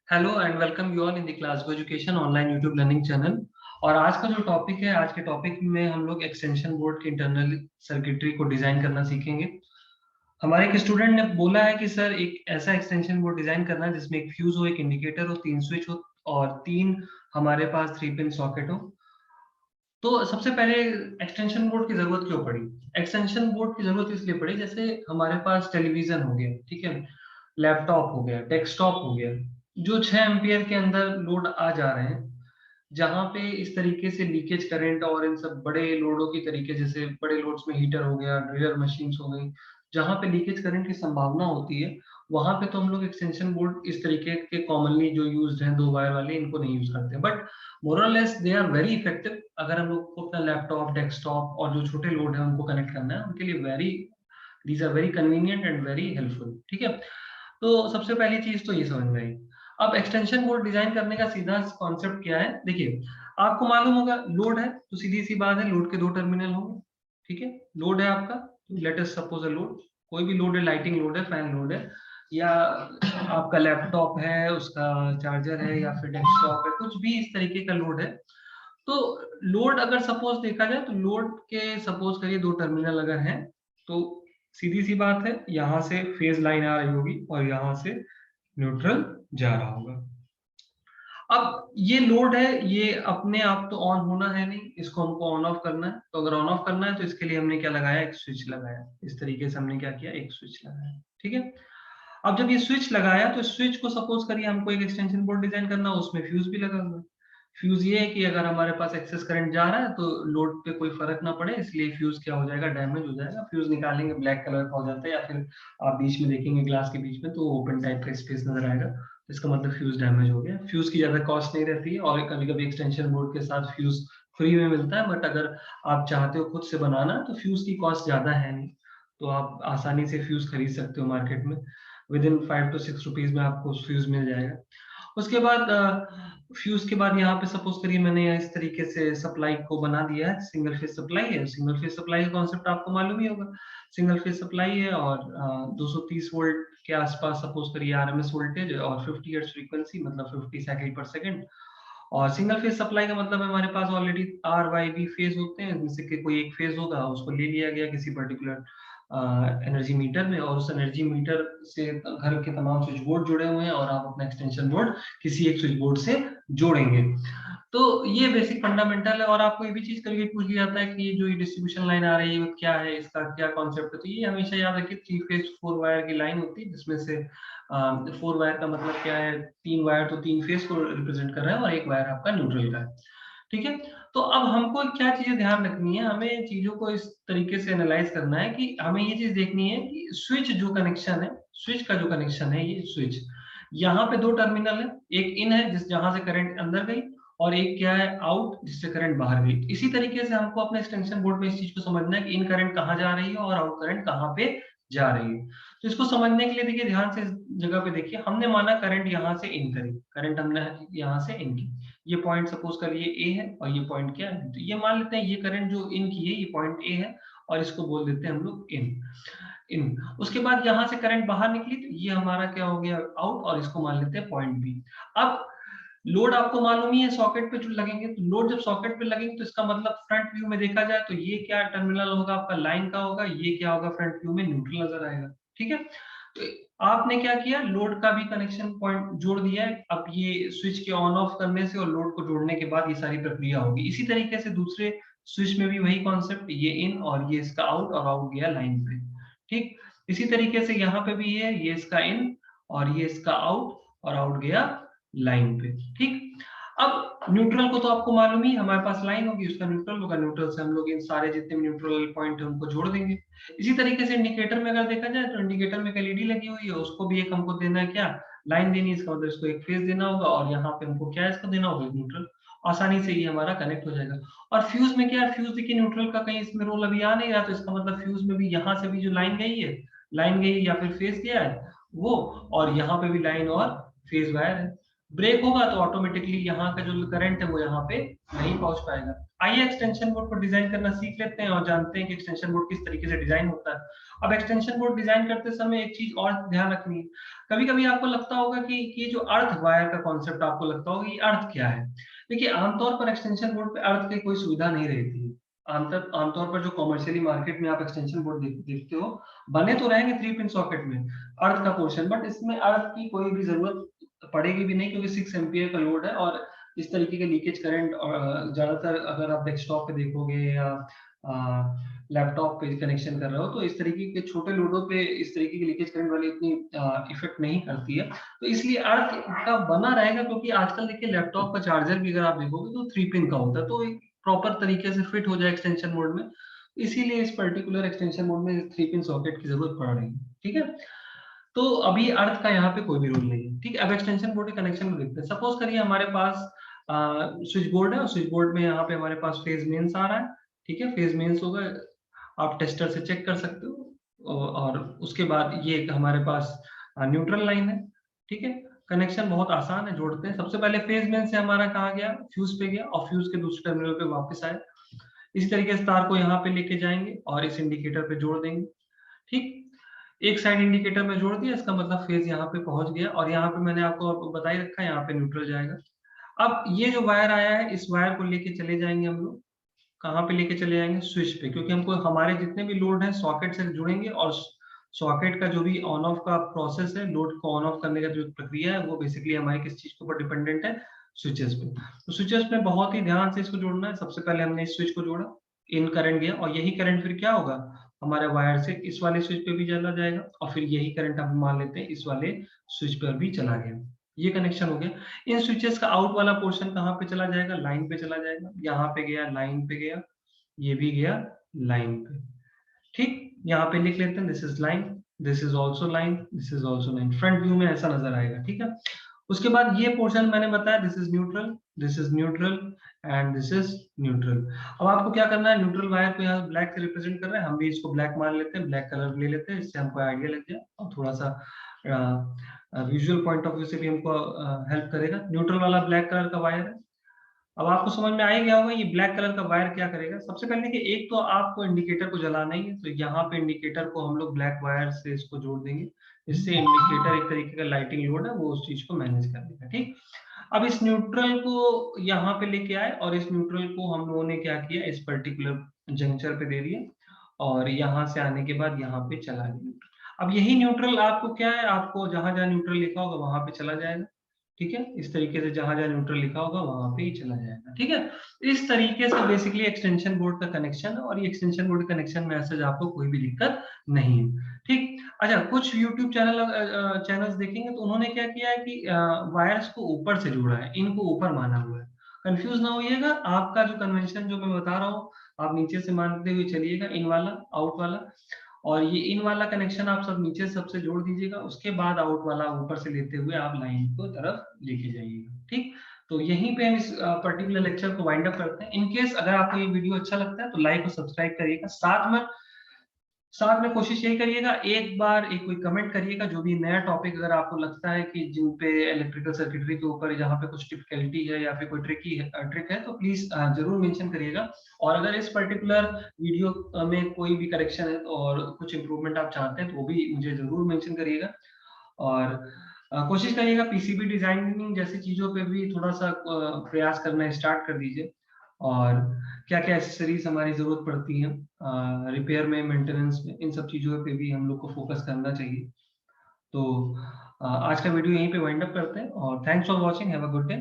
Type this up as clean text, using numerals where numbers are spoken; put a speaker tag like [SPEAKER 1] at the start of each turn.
[SPEAKER 1] Hello and welcome you all in the Classgo education online YouTube learning channel. और आज का जो topic है, आज के टॉपिक में हम लोग एक्सटेंशन बोर्ड के इंटरनल सर्किटरी को डिजाइन करना सीखेंगे। हमारे एक स्टूडेंट ने बोला है कि सर एक ऐसा एक्सटेंशन बोर्ड डिजाइन करना है जिसमें एक फ्यूज हो, एक इंडिकेटर हो, 3 स्विच हो और 3 हमारे पास 3 पिन सॉकेट हो। तो सबसे पहले एक्सटेंशन बोर्ड की जरूरत क्यों पड़ी? एक्सटेंशन बोर्ड की जरूरत इसलिए पड़ी, जैसे हमारे पास टेलीविजन हो गया, ठीक है, लैपटॉप हो गया, डेस्कटॉप हो गया, जो 6 एम्पियर के अंदर लोड आ जा रहे हैं, जहां पे इस तरीके से लीकेज करंट और इन सब बड़े लोडों की तरीके, जैसे बड़े लोड्स में हीटर हो गया, ड्रिलर मशीन्स हो गई, जहां पे लीकेज करंट की संभावना होती है, वहां पे तो हम लोग एक्सटेंशन बोर्ड इस तरीके के कॉमनली जो यूज्ड हैं 2 वायर वाले, इनको नहीं यूज करते। बट मोर और less they are very effective. अगर हम लोग को अपना लैपटॉप, डेस्कटॉप और जो छोटे लोड है उनको कनेक्ट करना है, उनके लिए very these are very convenient and very helpful, ठीक है। तो सबसे पहली चीज तो ये समझ में आई। अब एक्सटेंशन बोर्ड डिजाइन करने का सीधा कॉन्सेप्ट क्या है, देखिए, आपको मालूम होगा लोड है तो सीधी सी बात है, लोड के 2 टर्मिनल होंगे, ठीक है। लोड है आपका, let us suppose a load, कोई भी लोड है, लाइटिंग लोड है, फैन लोड है, या आपका लैपटॉप है उसका चार्जर है, या फिर डेस्कटॉप है, कुछ भी इस तरीके का लोड है। तो लोड अगर सपोज देखा जाए तो लोड के सपोज करिए 2 टर्मिनल अगर हैं, तो सीधी सी बात है, यहाँ से फेज लाइन आ रही होगी और यहाँ से न्यूट्रल जा रहा होगा। अब ये लोड है, ये अपने आप तो ऑन होना है नहीं, इसको हमको ऑन ऑफ करना है। तो अगर ऑन ऑफ करना है तो इसके लिए हमने क्या लगाया, एक स्विच लगाया। इस तरीके से हमने क्या किया, एक स्विच लगाया, ठीक है। अब जब ये स्विच लगाया तो स्विच को सपोज करिए हमको एक एक्सटेंशन बोर्ड डिजाइन करना हो, उसमें फ्यूज भी लगा हुआ है। फ्यूज ये है कि अगर हमारे पास एक्सेस करंट जा रहा है तो लोड पे कोई फर्क ना पड़े, इसलिए फ्यूज क्या हो जाएगा, डैमेज हो जाएगा। फ्यूज निकालेंगे, ब्लैक कलर का हो जाता है, या फिर आप बीच में देखेंगे ग्लास के बीच में तो ओपन टाइप का स्पेस नजर आएगा, तो इसका मतलब फ्यूज डैमेज हो गया। फ्यूज की ज्यादा कॉस्ट नहीं रहती है, और कभी कभी एक्सटेंशन बोर्ड के साथ फ्यूज फ्री में मिलता है। बट अगर आप चाहते हो खुद से बनाना तो फ्यूज की कॉस्ट ज्यादा है नहीं, तो आप आसानी से फ्यूज खरीद सकते हो मार्केट में। विद इन 5 to 6 रुपीज में आपको फ्यूज मिल जाएगा। उसके बाद फ्यूज के बाद यहाँ पे सपोज करिए मैंने इस तरीके से सप्लाई को बना दिया है, सिंगल फेज सप्लाई है। सिंगल फेज सप्लाई का कॉन्सेप्ट आपको मालूम ही होगा। सिंगल फेज सप्लाई है और 230 वोल्ट के आसपास सपोज करिए आरएमएस वोल्टेज, और 50 हर्ट्ज फ्रीक्वेंसी, मतलब 50 साइकिल पर सेकंड। और सिंगल फेज सप्लाई का मतलब हमारे पास already R Y B phase होते हैं, जिससे कि कोई एक फेज होगा उसको ले लिया गया किसी पर्टिकुलर एनर्जी मीटर में, और उस एनर्जी मीटर से घर के तमाम स्विच बोर्ड जुड़े हुए हैं, और आप अपना एक्सटेंशन बोर्ड किसी एक स्विच बोर्ड से जोड़ेंगे। तो ये बेसिक फंडामेंटल है। और आपको ये भी चीज कभी पूछ लिया जाता है कि ये जो ये डिस्ट्रीब्यूशन लाइन आ रही है वो क्या है, इसका क्या कॉन्सेप्ट है, तो ये हमेशा याद रखिए, 3 फेज 4 वायर की लाइन होती है, जिसमें से 4 वायर का मतलब क्या है, 3 वायर तो 3 फेज को रिप्रेजेंट कर रहे हैं और एक वायर आपका न्यूट्रल का है, ठीक है। तो अब हमको क्या चीजें ध्यान रखनी है, हमें चीजों को इस तरीके से एनालाइज करना है कि हमें ये चीज देखनी है कि स्विच जो कनेक्शन है, स्विच का जो कनेक्शन है, ये स्विच यहाँ पे 2 टर्मिनल है, एक इन है जिस जहां से करंट अंदर गई, और एक क्या है, आउट, जिससे करंट बाहर गई। इसी तरीके से हमको अपने एक्सटेंशन बोर्ड में इस चीज को समझना है कि इन करंट कहाँ जा रही है और आउट करंट कहाँ पे जा रही है। तो इसको समझने के लिए देखिए, ध्यान से इस जगह पे देखिए, हमने माना करंट यहाँ से इन करी, करंट हमने यहाँ से इन की, ये पॉइंट सपोज करिए ए है और ये पॉइंट क्या है, तो ये मान लेते हैं ये करंट जो इन की है ये पॉइंट ए है, और इसको बोल देते हैं हम लोग इन। इन उसके बाद यहाँ से करंट बाहर निकली तो ये हमारा क्या हो गया, आउट, और इसको मान लेते हैं पॉइंट बी। अब लोड आपको मालूम ही है, सॉकेट पे जो लगेंगे, तो लोड जब सॉकेट पे लगेंगे तो इसका मतलब फ्रंट व्यू में देखा जाए तो ये क्या टर्मिनल होगा, आपका लाइन का होगा, ये क्या होगा, फ्रंट व्यू में न्यूट्रल नजर आएगा, ठीक है। तो आपने क्या किया, लोड का भी कनेक्शन पॉइंट जोड़ दिया है। अब ये स्विच के ऑन ऑफ करने से और लोड को जोड़ने के बाद ये सारी प्रक्रिया होगी। इसी तरीके से दूसरे स्विच में भी वही कॉन्सेप्ट, ये इन और ये इसका आउट, और आउट गया लाइन पे, ठीक। इसी तरीके से यहाँ पे भी है, ये इसका इन और ये इसका आउट, और आउट गया लाइन पे, ठीक। अब न्यूट्रल को तो आपको मालूम ही, हमारे पास लाइन होगी, उसका न्यूट्रल होगा, न्यूट्रल से हम लोग इन सारे जितने भी न्यूट्रल पॉइंट है उनको जोड़ देंगे। इसी तरीके से इंडिकेटर में अगर देखा जाए तो इंडिकेटर में एक एलईडी लगी हुई है, उसको भी एक हमको देना है क्या, लाइन देनी है, इसका मतलब इसको एक फेज देना होगा, और यहाँ पे हमको क्या इसको देना होगा, न्यूट्रल। आसानी से ये हमारा कनेक्ट हो जाएगा। और फ्यूज में क्या है, फ्यूज देखिए न्यूट्रल का कहीं इसमें रोल अभी आ नहीं रहा, तो इसका मतलब फ्यूज में भी यहाँ से भी जो लाइन गई है, लाइन गई या फिर फेज गया है वो, और यहाँ पे भी लाइन और फेज वायर है। ब्रेक होगा तो ऑटोमेटिकली यहाँ का जो करंट है वो यहाँ पे नहीं पहुंच पाएगा। आइए एक्सटेंशन बोर्ड को डिजाइन करना सीख लेते हैं और जानते हैं कि एक्सटेंशन बोर्ड किस तरीके से डिजाइन होता है। अब एक्सटेंशन बोर्ड डिजाइन करते समय एक चीज और ध्यान रखनी है, कभी कभी आपको लगता होगा कि ये जो अर्थ वायर का कॉन्सेप्ट आपको लगता होगा ये अर्थ क्या है। देखिए आमतौर पर एक्सटेंशन बोर्ड पे अर्थ की कोई सुविधा नहीं रहती है। आमतौर पर जो कॉमर्शियली मार्केट में आप एक्सटेंशन बोर्ड देखते हो बने तो रहेंगे 3 पिन सॉकेट में अर्थ का पोर्शन, बट इसमें अर्थ की कोई भी जरूरत पड़ेगी भी नहीं क्योंकि 6 एम्पियर का लोड है और इस तरीके के लीकेज करंट ज्यादातर अगर आप डेस्कटॉप पे देखोगे या लैपटॉप पे कनेक्शन कर रहे हो तो इस तरीके के छोटे लोडों पे इस तरीके की लीकेज करंट वाली इतनी इफेक्ट नहीं करती है। तो इसलिए अर्थ का बना रहेगा क्योंकि आजकल देखिए लैपटॉप का चार्जर भी अगर आप देखोगे तो 3 पिन का होता है, तो एक प्रॉपर तरीके से फिट हो जाए एक्सटेंशन मोड में, इसीलिए इस पर्टिकुलर एक्सटेंशन मोड में 3 पिन सॉकेट की जरूरत पड़ रही है। ठीक है, तो अभी अर्थ का यहाँ पे कोई भी रोल नहीं है। ठीक है, अब एक्सटेंशन बोर्ड के कनेक्शन को देखते हैं। सपोज करिए हमारे पास स्विच बोर्ड है और स्विच बोर्ड में यहाँ पे हमारे पास फेज मेंस आ रहा है। ठीक है, फेज मेंस होगा, आप टेस्टर से चेक कर सकते हो और उसके बाद ये एक हमारे पास न्यूट्रल लाइन है। ठीक है, कनेक्शन बहुत आसान है, जोड़ते हैं। सबसे पहले फेज मेन से हमारा कहाँ गया, फ्यूज पे गया और फ्यूज के दूसरे टर्मिनल पे वापस आया। इसी तरीके से तार को यहाँ पे लेके जाएंगे और इस इंडिकेटर पे जोड़ देंगे। ठीक, एक साइड इंडिकेटर में जोड़ दिया, इसका मतलब फेज यहाँ पे पहुंच गया और यहाँ पे मैंने आपको बता ही रखा है यहाँ पे न्यूट्रल जाएगा। अब ये जो वायर आया है इस वायर को लेके चले जाएंगे हम लोग, कहाँ पे लेके चले जाएंगे, स्विच पे, क्योंकि हमको हमारे जितने भी लोड है सॉकेट से जुड़ेंगे और सॉकेट का जो भी ऑन ऑफ का प्रोसेस है, लोड को ऑन ऑफ करने का जो प्रक्रिया है वो बेसिकली हमारे किस चीज के ऊपर डिपेंडेंट है, स्विचेस पे। तो स्विचेस में बहुत ही ध्यान से इसको जोड़ना है। सबसे पहले हमने इस स्विच को जोड़ा, इन करंट गया और यही करंट फिर क्या होगा, हमारे वायर से इस वाले स्विच पे भी चला जाएगा और फिर यही करंट हम मान लेते हैं इस वाले स्विच पर भी चला गया। ये कनेक्शन हो गया। इन स्विचेस का आउट वाला पोर्शन कहाँ पे चला जाएगा, लाइन पे चला जाएगा। यहाँ पे गया, लाइन पे गया, ये भी गया लाइन पे। ठीक, यहाँ पे लिख लेते हैं this is line, this is also line, this is also line. Front view में ऐसा नजर आएगा। ठीक है, उसके बाद ये पोर्शन मैंने बताया this is neutral, this is neutral and this is neutral. अब आपको क्या करना है, न्यूट्रल वायर को यहाँ ब्लैक से रिप्रेजेंट कर रहे हैं, हम भी इसको ब्लैक मान लेते हैं, ब्लैक कलर ले लेते हैं, इससे हमको आइडिया लग जाए और थोड़ा सा विजुअल पॉइंट ऑफ व्यू से भी हमको हेल्प करेगा। न्यूट्रल वाला ब्लैक कलर का वायर है। अब आपको समझ में आ ही गया होगा ये ब्लैक कलर का वायर क्या करेगा। सबसे पहले देखिए, एक तो आपको इंडिकेटर को जलाना ही है, तो यहाँ पे इंडिकेटर को हम लोग ब्लैक वायर से इसको जोड़ देंगे। इससे इंडिकेटर एक तरीके का लाइटिंग लोड है वो उस चीज को मैनेज कर देगा। ठीक, अब इस न्यूट्रल को यहाँ पे लेके आए और इस न्यूट्रल को हम लोगों ने क्या किया, इस पर्टिकुलर जंक्चर पे दे दिया और यहाँ से आने के बाद यहाँ पे चला गया। अब यही न्यूट्रल आपको क्या है, आपको जहां जहां न्यूट्रल लिखा होगा वहां पे चला जाएगा। ठीक है, इस तरीके से जहां जहां न्यूट्रल लिखा होगा वहां पे ही चला जाएगा। ठीक है, इस तरीके से बेसिकली एक्सटेंशन बोर्ड का कनेक्शन है और ये एक्सटेंशन बोर्ड कनेक्शन मैसेज आपको कोई भी दिक्कत नहीं है। ठीक, अच्छा, कुछ YouTube चैनल्स देखेंगे तो उन्होंने क्या किया है कि वायर्स को ऊपर से जोड़ा है, इनको ऊपर माना हुआ है। कंफ्यूज ना होइएगा, आपका जो कन्वेंशन जो मैं बता रहा हूँ आप नीचे से मानते हुए चलिएगा, इन वाला आउट वाला, और ये इन वाला कनेक्शन आप सब नीचे सबसे जोड़ दीजिएगा, उसके बाद आउट वाला ऊपर से लेते हुए आप लाइन को तरफ लेके जाइएगा। ठीक, तो यहीं पे हम इस पर्टिकुलर लेक्चर को वाइंड अप करते हैं। इन केस अगर आपको ये वीडियो अच्छा लगता है तो लाइक और सब्सक्राइब करिएगा, साथ में कोशिश यही करिएगा एक बार एक कोई कमेंट करिएगा जो भी नया टॉपिक अगर आपको लगता है कि जिन पे इलेक्ट्रिकल सर्किटरी के ऊपर जहाँ पे कुछ डिफिकल्टी है या फिर कोई ट्रिक है तो प्लीज जरूर मेंशन करिएगा। और अगर इस पर्टिकुलर वीडियो में कोई भी करेक्शन है और कुछ इंप्रूवमेंट आप चाहते हैं तो वो भी मुझे जरूर मेंशन करिएगा। और कोशिश करिएगा पीसीबी डिजाइनिंग जैसी चीजों पे भी थोड़ा सा प्रयास करना स्टार्ट कर दीजिए। और क्या क्या एक्सेसरीज हमारी जरूरत पड़ती है रिपेयर में, मेंटेनेंस में, इन सब चीजों पे भी हम लोग को फोकस करना चाहिए। तो आज का वीडियो यहीं पे वाइंड अप करते हैं और thanks for watching, have a good day.